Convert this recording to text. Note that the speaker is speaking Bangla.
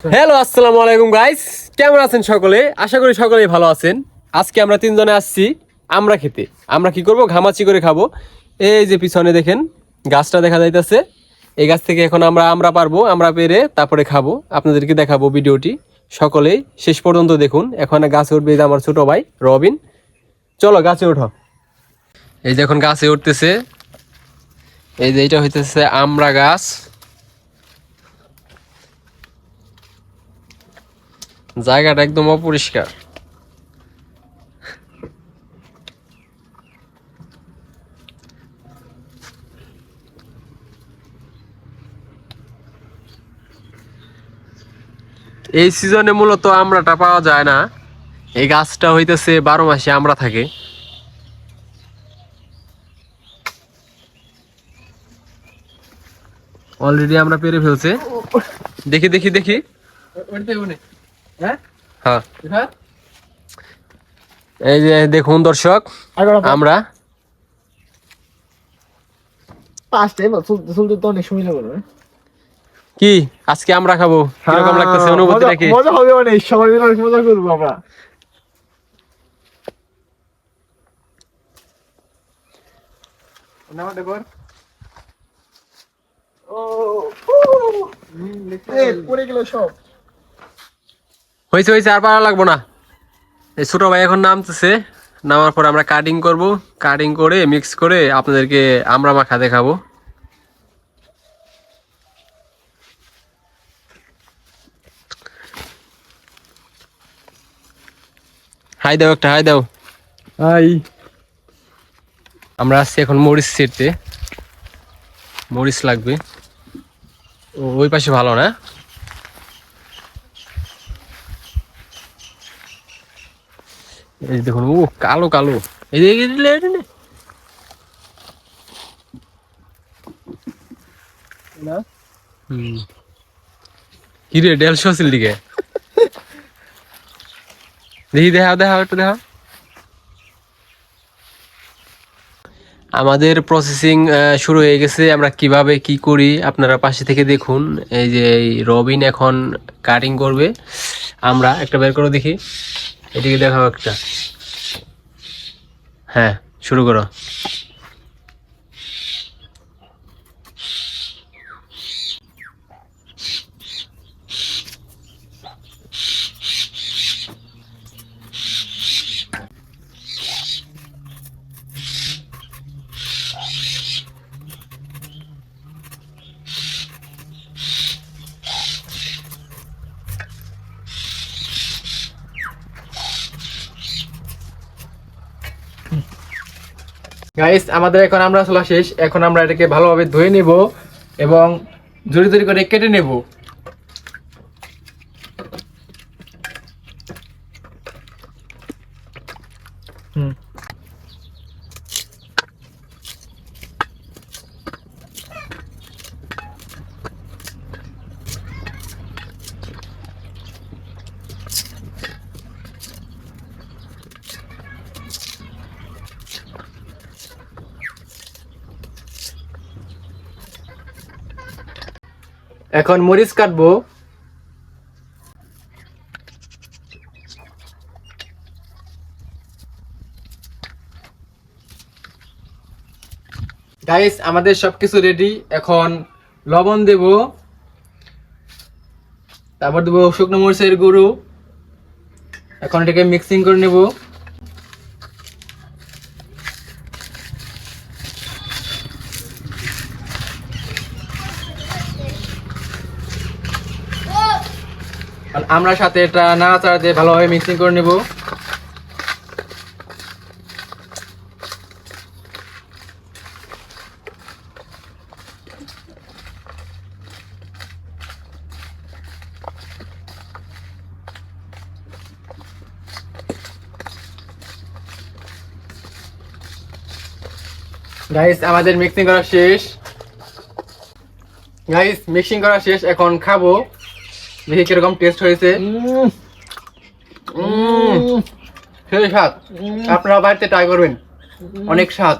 হ্যালো, আসসালামু আলাইকুম গাইস, কেমন আছেন সকলে? আশা করি সকলেই ভালো আছেন। আজকে আমরা তিনজনে আসছি আমরা খেতে। আমরা কি করব? ঘামাচি করে খাবো। এই যে পিছনে দেখেন গাছটা দেখা যাইতেছে, এই গাছ থেকে এখন আমরা পারবো, আমরা পেরে তারপরে খাবো। আপনাদেরকে দেখাবো ভিডিওটি, সকলেই শেষ পর্যন্ত দেখুন। এখন গাছে উঠবে এই যে আমার ছোট ভাই রবিন। চলো গাছে ওঠো। এই যে এখন গাছে উঠতেছে, এই যে এইটা হইতেছে আমরা গাছ। জায়গাটা একদম অপরিষ্কার। এই সিজনে মূলত আমড়াটা পাওয়া যায় না। এই গাছটা হইতেছে 12 মাসে আমড়া থাকে। অলরেডি আমরা পেরে ফেলছে। দেখি দেখি দেখি। হ্যাঁ, এই যে দেখুন দর্শক, আমরা কি আজকে আমরা খাবো। কিরকম লাগতেছে অনুভূতিটা কি? মজা হবে, মানে সবাই মিলে অনেক মজা করবো আমরা। পড়ে গেল সব। হয়েছে হয়েছে, আর পারা লাগবো না। এই ছোট ভাই এখন নামতেছে, নামার পর আমরা কাটিং করব। কাটিং করে মিক্স করে আপনাদেরকে আমরা মাখা দেখাবো। হাই দাও, একটা হাই দাও। হাই। আমরা আসছি এখন মরিচ ছিঁড়তে। মরিচ লাগবে। ওই পাশে ভালো না? এই দেখুন, ও কালো কালো। এই যে কি রে, 150 ছিল দিকে। দেখি, দেখাও দেখাও, একটু দেখাও। আমাদের প্রসেসিং শুরু হয়ে গেছে। আমরা কিভাবে কি করি আপনারা পাশে থেকে দেখুন। এই যে এই রবিন এখন কাটিং করবে। আমরা একটা বের করে দেখি, এদিকে দেখাও একটা। হ্যাঁ, শুরু করো। গাইস, আমাদের এখন আমরা চলা শেষ। এখন আমরা এটাকে ভালোভাবে ধুয়ে নেব এবং জড়ি জড়ি করে কেটে নেব। এখন মরিচ কাটবো। গাইস, আমাদের সবকিছু রেডি। এখন লবণ দেব, তারপর দেবো শুকনো মরিচের গুঁড়ো। এখন এটাকে মিক্সিং করে নেব। আমরা সাথে এটা নাড়াচাড়া দিয়ে ভালোভাবে মিক্সিং করে নেব। গাইস, আমাদের মিক্সিং করা শেষ। গাইস, মিক্সিং করা শেষ, এখন খাবো। দেখি কিরকম টেস্ট হয়েছে। সেই স্বাদ। আপনারা বাড়িতে ট্রাই করবেন, অনেক স্বাদ।